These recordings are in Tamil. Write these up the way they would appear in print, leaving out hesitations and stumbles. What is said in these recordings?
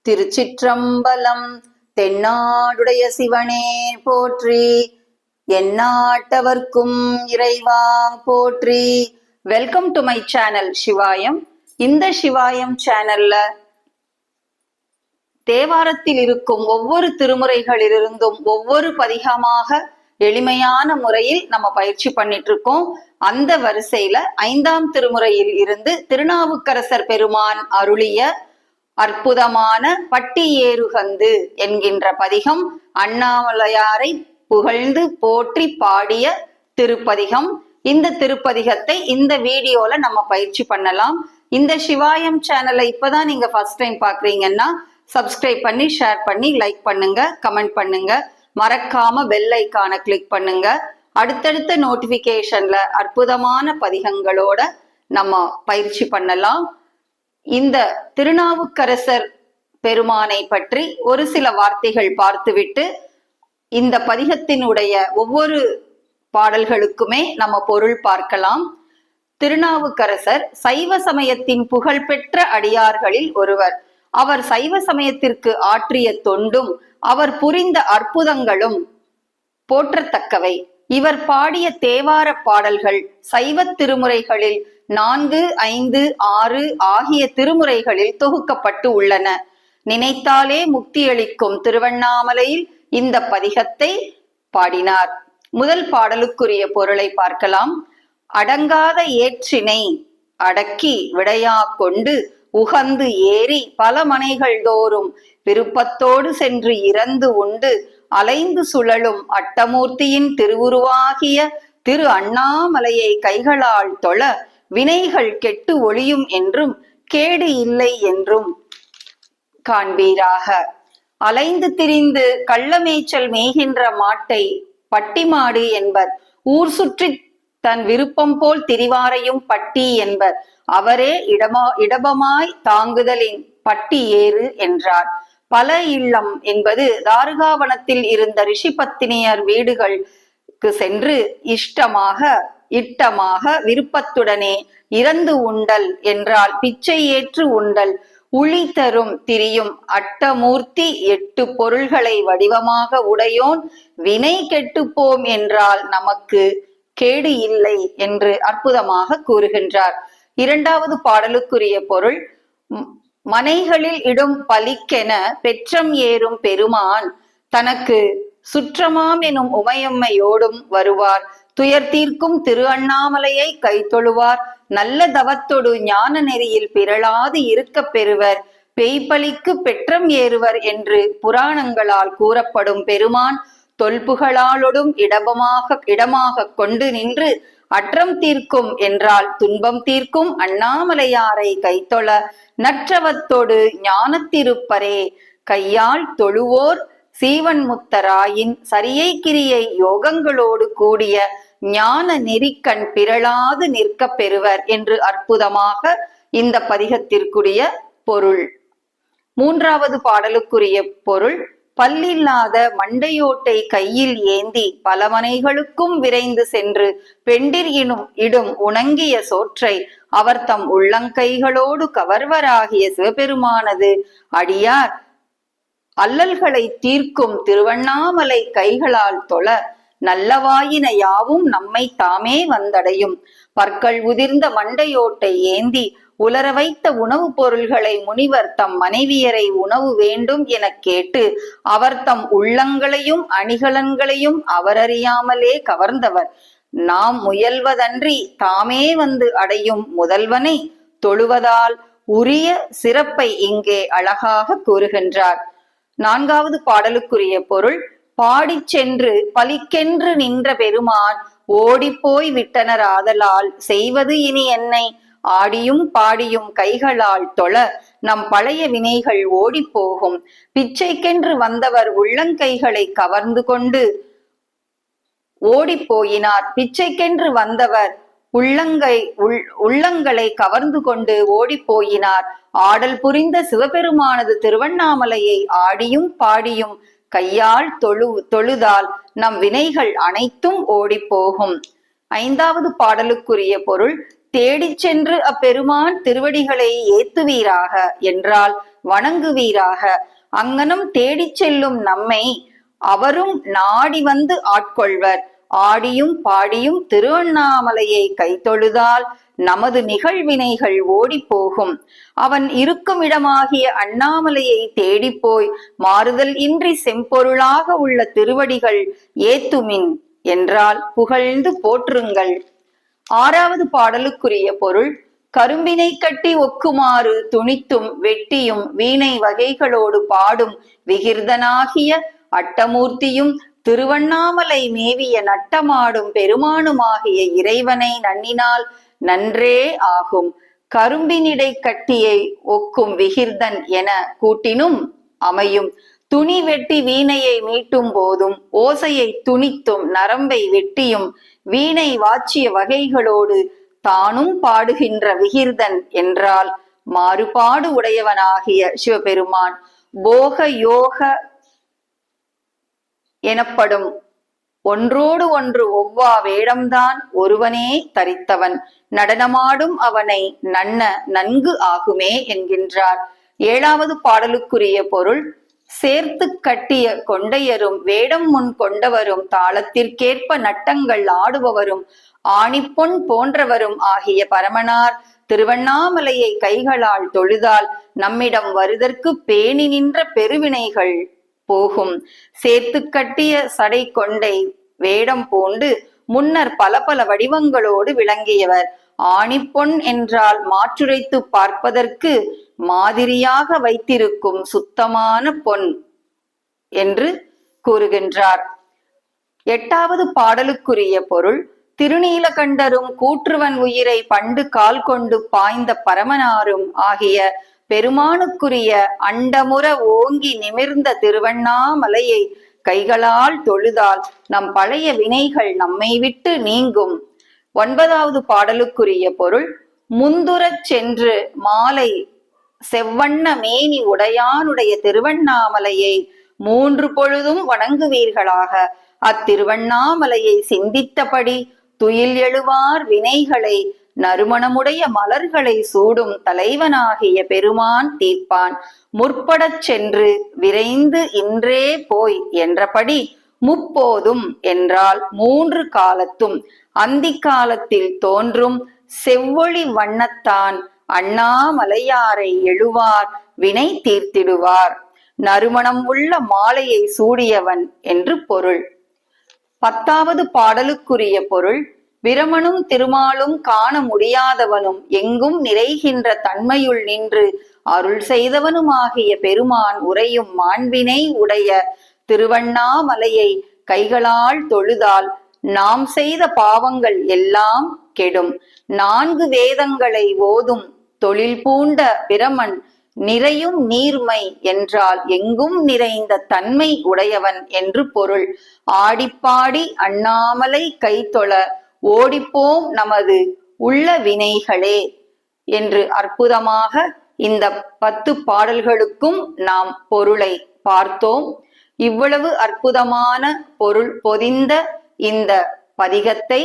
திருச்சிற்றம்பலம். தென்னாடுடைய சிவனே போற்றி, எந்நாட்டவர்க்கும் இறைவா போற்றி. Welcome to my channel Sivayam. இந்த சிவாயம் சேனல்ல தேவாரத்தில் இருக்கும் ஒவ்வொரு திருமுறைகளிலிருந்தும் ஒவ்வொரு பதிகமாக எளிமையான முறையில் நம்ம பயிற்சி பண்ணிட்டு இருக்கோம். அந்த வரிசையில 5ஆம் திருமுறையில் இருந்து திருநாவுக்கரசர் பெருமான் அருளிய அற்புதமான பட்டி ஏறுகந்து என்கின்ற பதிகம் அண்ணாமலையாரை புகழ்ந்து போற்றி பாடிய திருப்பதிகம். இந்த திருப்பதிகத்தை இந்த வீடியோல நம்ம பயிற்சி பண்ணலாம். இந்த சிவாயம் சேனலை இப்பதான் நீங்க ஃபர்ஸ்ட் டைம் பாக்குறீங்கன்னா சப்ஸ்கிரைப் பண்ணி, ஷேர் பண்ணி, லைக் பண்ணுங்க, கமெண்ட் பண்ணுங்க, மறக்காம பெல் ஐக்கான கிளிக் பண்ணுங்க. அடுத்தடுத்த நோட்டிபிகேஷன்ல அற்புதமான பதிகங்களோட நம்ம பயிற்சி பண்ணலாம். இந்த திருநாவுக்கரசர் பெருமானை பற்றி ஒரு சில வார்த்தைகள் பார்த்துவிட்டு இந்த பதிகத்தினுடைய ஒவ்வொரு பாடல்களுக்குமே நம்ம பொருள் பார்க்கலாம். திருநாவுக்கரசர் சைவ சமயத்தின் புகழ்பெற்ற அடியார்களில் ஒருவர். அவர் சைவ சமயத்திற்கு ஆற்றிய தொண்டும் அவர் புரிந்த அற்புதங்களும் போற்றத்தக்கவை. இவர் பாடிய தேவார பாடல்கள் சைவ திருமுறைகளில் 4, 5, 6 ஆகிய திருமுறைகளில் தொகுக்கப்பட்டு உள்ளன. நினைத்தாலே முக்தியளிக்கும் திருவண்ணாமலையில் இந்த பதிகத்தை பாடினார். முதல் பாடலுக்குரிய பொருளை பார்க்கலாம். அடங்காத ஏற்றினை அடக்கி விடையா கொண்டு உகந்து ஏறி பல மனைகள் தோறும் விருப்பத்தோடு சென்று இறந்து உண்டு அலைந்து சுழலும் அட்டமூர்த்தியின் திருவுருவாகிய திரு அண்ணாமலையை கைகளால் தொழ வினைகள் கெட்டு ஒளியும் என்றும் கேடு இல்லை என்றும் காண்பீராக. அலைந்து திரிந்து கள்ளமேய்ச்சல் மேய்கின்ற மாட்டை பட்டிமாடு என்பர். ஊர் சுற்றி தன் விருப்பம் போல் திரிவாரையும் பட்டி என்பர். அவரே இடபமாய் தாங்குதலின் பட்டி ஏறு என்றார். பல இல்லம் என்பது தாருகாவனத்தில் இருந்த ரிஷி பத்தினியர் வீடுகளுக்கு சென்று இட்டமாக விருப்பத்துடனே இறந்து உண்டல் என்றால் பிச்சை ஏற்று உண்டல். உளி தரும் திரியும் அட்டமூர்த்தி 8 பொருள்களை வடிவமாக உடையோன் வினை கெட்டுப்போம் என்றால் நமக்கு கேடு இல்லை என்று அற்புதமாக கூறுகின்றார். 2வது பாடலுக்குரிய பொருள். மனைகளில் இடும் பலிக்கென பெற்றம் ஏறும் பெருமான் தனக்கு சுற்றமாம் எனும் உமையம்மையோடும் வருவார். துயர் தீர்க்கும் திரு அண்ணாமலையை கைத்தொழுவார். நல்ல தவத்தொடு ஞான நெறியில் பிறளாது இருக்க பெறுவர். பெய்பலிக்கு பெற்றம் ஏறுவர் என்று புராணங்களால் கூறப்படும் பெருமான் தொல்புகழாலொடும் இடமாக கொண்டு நின்று அற்றம் தீர்க்கும் என்றால் துன்பம் தீர்க்கும் அண்ணாமலையாரை கைத்தொழ நற்றவத்தோடு ஞானத்திருப்பரே. கையால் தொழுவோர் சீவன் முத்தராயின் சரியை கிரியை யோகங்களோடு கூடிய ஞான நெறிக்கண் பிறளாது நிற்க பெறுவர் என்று அற்புதமாக இந்த பதிகத்திற்குரிய பொருள். 3வது பாடலுக்குரிய பொருள். பல்லில்லாத மண்டையோட்டை கையில் ஏந்தி பல மனைகளுக்கும் விரைந்து சென்று பெண்டிர் இடும் உணங்கிய சோற்றை அவர் தம் உள்ளங்கைகளோடு கவர்வராகிய சிவபெருமானது அடியார் அல்லல்களை தீர்க்கும் திருவண்ணாமலை கைகளால் தொழ நல்லவாயின யாவும் நம்மை தாமே வந்தடையும். பற்கள் உதிர்ந்த மண்டையோட்டை ஏந்தி உலர வைத்த உணவுப் பொருள்களை முனிவர் தம் மனைவியரை உணவு வேண்டும் என கேட்டு அவர் தம் உள்ளங்களையும் அணிகலன்களையும் அவரறியாமலே கவர்ந்தவர். நாம் முயல்வதன்றி தாமே வந்து அடையும் முதல்வனை தொழுவதால் உரிய சிறப்பை இங்கே அழகாக கூறுகின்றார். 4வது பாடலுக்குரிய பொருள். பாடிச் சென்று பலிக்கென்று நின்ற பெருமான் ஓடிப்போய் விட்டனர் ஆதலால் செய்வது இனி என்னை ஆடியும் பாடியும் கைகளால் தொழ நம் பழைய வினைகள் ஓடி போகும். பிச்சைக்கென்று வந்தவர் உள்ளங்கைகளை கவர்ந்து கொண்டு ஓடி போயினார். பிச்சைக்கென்று வந்தவர் உள்ளங்களை கவர்ந்து கொண்டு ஓடி போயினார். ஆடல் புரிந்த சிவபெருமானது திருவண்ணாமலையை ஆடியும் பாடியும் கையால் தொழுதால் நம் வினைகள் அனைத்தும் ஓடி போகும். 5வது பாடலுக்குரிய பொருள். தேடிச் சென்று அப்பெருமான் திருவடிகளை ஏத்துவீராக என்றால் வணங்குவீராக. அங்கனம் தேடிச் செல்லும் நம்மை அவரும் நாடி வந்து ஆட்கொள்வர். ஆடியும் பாடியும் திருவண்ணாமலையை கைதொழுதால் நமது நிகழ்வினைகள் ஓடி போகும். அவன் இருக்கும் இடமாகிய அண்ணாமலையை தேடிப்போய் மாறுதல் இன்றி செம்பொருளாக உள்ள திருவடிகள் ஏத்துமின் என்றால் புகழ்ந்து போற்றுங்கள். ஆறாவது பாடலுக்குரிய பொருள்: கரும்பினை கட்டி ஒக்குமாறு துணித்தும் வெட்டியும் வீணை வகைகளோடு பாடும் விகிர்தனாகிய அட்டமூர்த்தியும் திருவண்ணாமலை மேவிய நட்டமாடும் பெருமானுமாகிய இறைவனை நன்னினால் நன்றே ஆகும். கரும்பினிடை கட்டியை ஒக்கும் விகிர்தன் என கூட்டினும் அமையும். துணி வெட்டி வீணையை மீட்டும் போதும் ஓசையை துணித்தும் நரம்பை வெட்டியும் வீணை வாச்சிய வகைகளோடு தானும் பாடுகின்ற விகிர்தன் என்றால் மாறுபாடு உடையவனாகிய சிவபெருமான். போக யோக எனப்படும் ஒன்றோடு ஒன்று ஒவ்வா வேடம்தான் ஒருவனே தரித்தவன். நடனமாடும் அவனை நன்ன நன்கு ஆகுமே என்கின்றார். ஏழாவது பாடலுக்குரிய பொருள்: சேர்த்து கட்டிய கொண்டையரும் வேடம் முன் கொண்டவரும் தாளத்திற்கேற்ப நட்டங்கள் ஆடுபவரும் ஆணிப்பொன் போன்றவரும் ஆகிய பரமனார் திருவண்ணாமலையை கைகளால் தொழுதால் நம்மிடம் வருதற்கு பேணி நின்ற பெருவினைகள் போகும். சேர்த்து கட்டிய சடை கொண்டை வேடம் பூண்டு முன்னர் பல பல வடிவங்களோடு விளங்கியவர். ஆணிப்பொன் என்றால் மாற்றுரைத்து பார்ப்பதற்கு மாதிரியாக வைத்திருக்கும் சுத்தமான பொன் என்று கூறுகின்றார். எட்டாவது பாடலுக்குரிய பொருள்: திருநீலகண்டரும் கூற்றுவன் உயிரை பண்டு கால் கொண்டு பாய்ந்த பரமனாரும் ஆகிய பெருமானுக்குரிய அண்டமுற ஓங்கி நிமிர்ந்த திருவண்ணாமலையை கைகளால் தொழுதால் நம் பழைய வினைகள் நம்மை விட்டு நீங்கும். ஒன்பதாவது பாடலுக்குரிய பொருள்: முந்துரச் சென்று மாலை செவ்வண்ண மேனி உடையானுடைய திருவண்ணாமலையை 3 பொழுதும் வணங்குவீர்களாக. அத்திருவண்ணாமலையை சிந்தித்தபடி துயில் எழுவார் வினைகளை நறுமணமுடைய மலர்களை சூடும் தலைவனாகிய பெருமான் தீர்ப்பான். முற்படச் சென்று விரைந்து இன்றே போய் என்றபடி முப்போதும் என்றால் 3 காலத்தும் அந்தி காலத்தில் தோன்றும் செவ்வொளி வண்ணத்தான் அண்ணாமலையாரை எழுவார் வினை தீர்த்திடுவார். நறுமணம் உள்ள மாலையை சூடியவன் என்று பொருள். 10வது பாடலுக்குரிய பொருள்: பிரமனும் திருமாலும் காண முடியாதவனும் எங்கும் நிறைகின்ற தன்மையுள் நின்று அருள் செய்தவனுமாகிய பெருமான் உறையும் மாண்பினை உடைய திருவண்ணாமலையை கைகளால் தொழுதால் நாம் செய்த பாவங்கள் எல்லாம் கெடும். 4 வேதங்களை ஓதும் தொழில் பூண்ட பிரமன் நிறையும் நீர்மை என்றால் எங்கும் நிறைந்த தன்மை உடையவன் என்று பொருள். ஆடிப்பாடி அண்ணாமலை கைத்தொழ ஓடிப்போம் நமது உள்ள வினைகளே என்று அற்புதமாக இந்த 10 பாடல்களுக்கும் நாம் பொருளை பார்த்தோம். இவ்வளவு அற்புதமான பொருள் பொதிந்த இந்த பதிகத்தை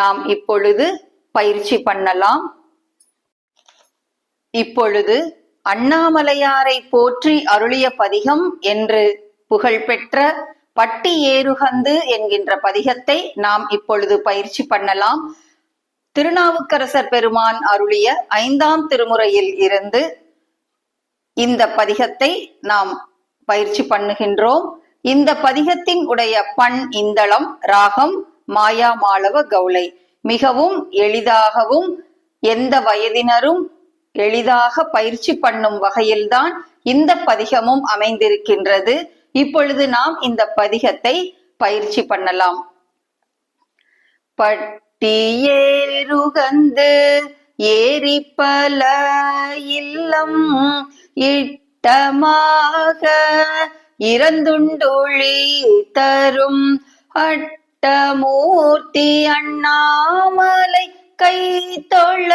நாம் இப்பொழுது பயிற்சி பண்ணலாம். இப்பொழுது அண்ணாமலையாரை போற்றி அருளிய பதிகம் என்று புகழ்பெற்ற பட்டி ஏறுகந்து என்கின்ற பதிகத்தை நாம் இப்பொழுது பயிற்சி பண்ணலாம். திருநாவுக்கரசர் பெருமான் அருளிய 5ஆம் திருமுறையில் இருந்து இந்த பதிகத்தை நாம் பயிற்சி பண்ணுகின்றோம். இந்த பதிகத்தின் உடைய பண் இந்தளம், ராகம் மாயா மாளவ கௌளை. மிகவும் எளிதாகவும் எந்த வயதினரும் எளிதாக பயிற்சி பண்ணும் வகையில்தான் இந்த பதிகமும் அமைந்திருக்கின்றது. இப்பொழுது நாம் இந்த பதிகத்தை பயிற்சி பண்ணலாம். பட்டியேறுகந்து ஏறி பல இல்லம் இட்டமாக இறந்துண்டொழி தரும் அட்டமூர்த்தி அண்ணாமலை கைதொழ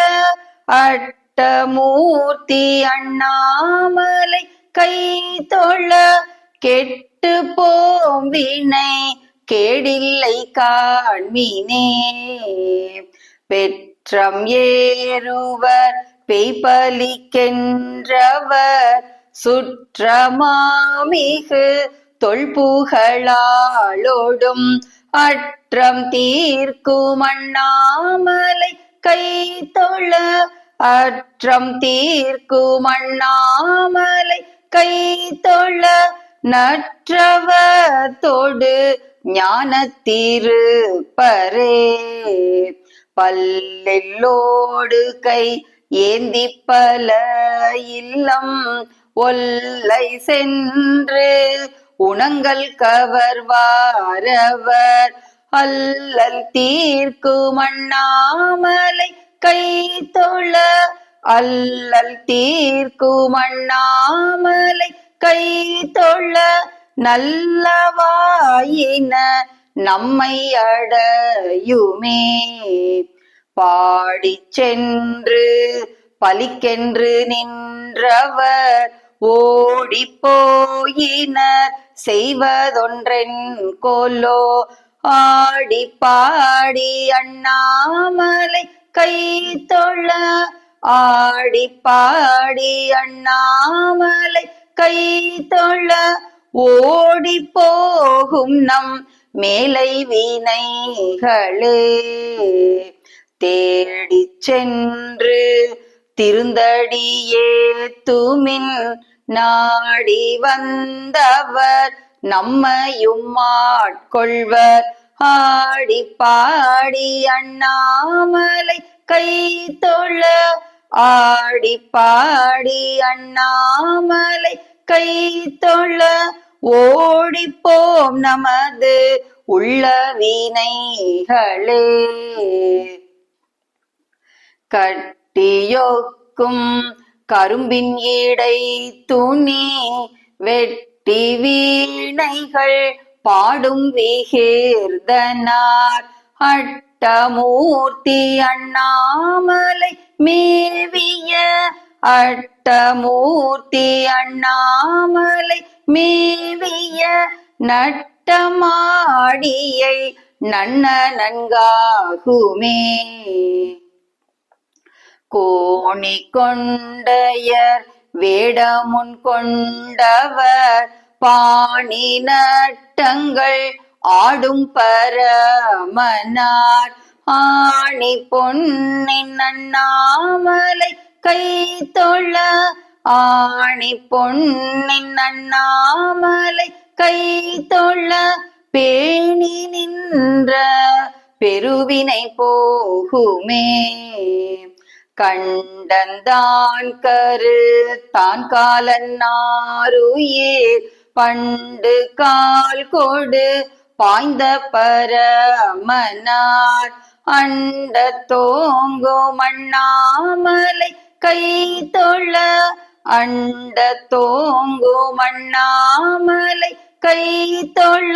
அட்டமூர்த்தி அண்ணாமலை கைதொழ கெட்டு போம் வினை கேடில்லை காண்மினே. பெற்ற சிற்றம் ஏறுவர் பெய்பலிக்கென்றவர் சுற்றமாமிகு தொல்புகழாளோடும் அற்றம் தீர்க்கும் அண்ணாமலை கை தொழ அற்றம் தீர்க்கும் அண்ணாமலை கை தொழ நற்றவத்தோடு ஞானத்திருப்பரே பல்லெல்லோடு கை ஏந்தி பல இல்லம் ஒல்லை சென்று உணங்கள் கவர்வாரவர் அல்லல் தீர்க்கும் அண்ணாமலை கை தொழ அல்லல் தீர்க்கும் அண்ணாமலை கை தொழ நல்லவாயின நம்மை அடையுமே பாடி சென்று பலிக்கென்று நின்றவர் ஓடி போயினர் செய்வதொன்றென் கொல்லோ ஆடி பாடி அண்ணாமலை கை தொழ ஆடி பாடி அண்ணாமலை கை தொழ ஓடி போகும் நம் மேலை வினைகளே தேடி சென்று திருந்தடியே துமின் நாடி வந்தவர் நம்மையும் ஆட்கொள்வர் ஆடி பாடி அண்ணாமலை கை தொழ ஆடி பாடி அண்ணாமலை கை தொழ ஓடிப்போம் நமது உள்ள வினைகளே கட்டியொக்கும் கரும்பின் இடை துணி வெட்டி வீணைகள் பாடும் விகீர்த்தனார் அட்டமூர்த்தி அண்ணாமலை மேவிய அட்டமூர்த்தி அண்ணாமலை மேவிய நட்டமாடியை நன்ன நன்காகுமே கோணி கொண்டையர் வேடமுன் கொண்டவர் பாணி நட்டங்கள் ஆடும் பரமனார் ஆணி பொன்னின் அண்ணாமலை கை தொழ ஆணி பொன்னின் அண்ணாமலை கை தொழ பேணி நின்ற பெருவினை போகுமே கண்டந்தான் கரு தான் காலன்னாருயிர் பண்டு கால் கொடு பாய்ந்த பரமனார் அண்ட தோங்கும் அண்ணாமலை கை தொழ அண்ட தோங்கும் அண்ணாமலை கை தொழ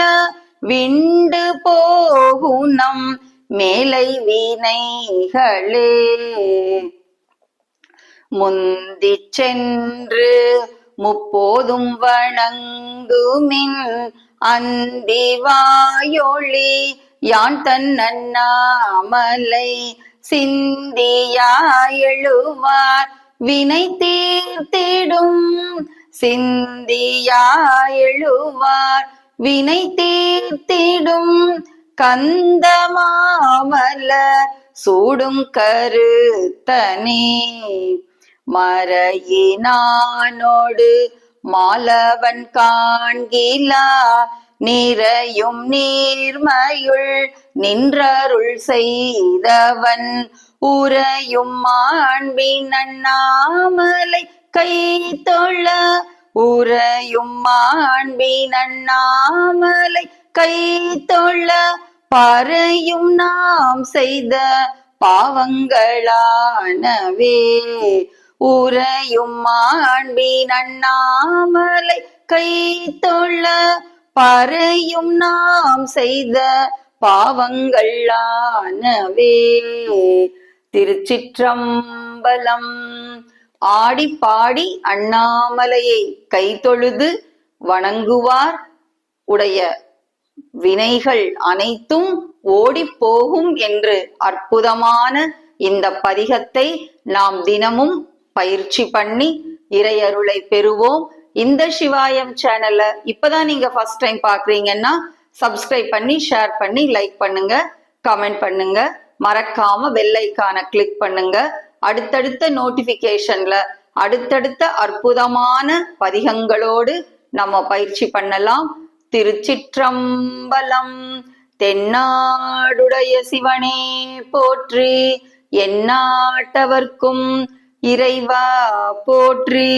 விண்டு போகும் நம் மேலை வினைகளே முந்தி சென்று முப்போதும் வணங்குமின் அந்தி வாயொளி யான் தன் அண்ணாமலை சிந்தியாயெழுவார் வினை தீர்த்திடும் சிந்தியாயெழுவார் வினை தீர்த்திடும் கந்தமாமலர் சூடும் கருத்தனே மறையினானோடு மாலவன் காண்கிலா நிறையும் நீர்மையுள் நின்றருள் செய்தவன் உறையும் மாண்பின் அண்ணாமலை கை தொழ உறையும் மாண்பின் அண்ணாமலை கை தொழ பறையும் நாம் செய்த பாவங்களானவே உறையும் மாண்பின் அண்ணாமலை கை தொழ பறையும் நாம் செய்த பாவங்களானவே திருச்சிற்றம்பலம். ஆடி பாடி அண்ணாமலையை கை தொழுது வணங்குவார் உடைய வினைகள் அனைத்தும் ஓடி போகும் என்று அற்புதமான இந்த பதிகத்தை நாம் தினமும் பயிற்சி பண்ணி இறையருளை பெறுவோம். இந்த சிவாயம் சேனலை இப்பதான் நீங்க ஃபர்ஸ்ட் டைம் பாக்குறீங்கன்னா சப்ஸ்கிரைப் பண்ணி, ஷேர் பண்ணி, லைக் பண்ணுங்க, கமெண்ட் பண்ணுங்க, மறக்காம பெல் ஐகானை கிளிக் பண்ணுங்க. அடுத்தடுத்த நோட்டிபிகேஷன்ல அடுத்தடுத்த அற்புதமான பதிகங்களோடு நம்ம பயிற்சி பண்ணலாம். திருச்சிற்றம்பலம். தென்னாடுடைய சிவனே போற்றி, எந்நாட்டவர்க்கும் இறைவா போற்றி.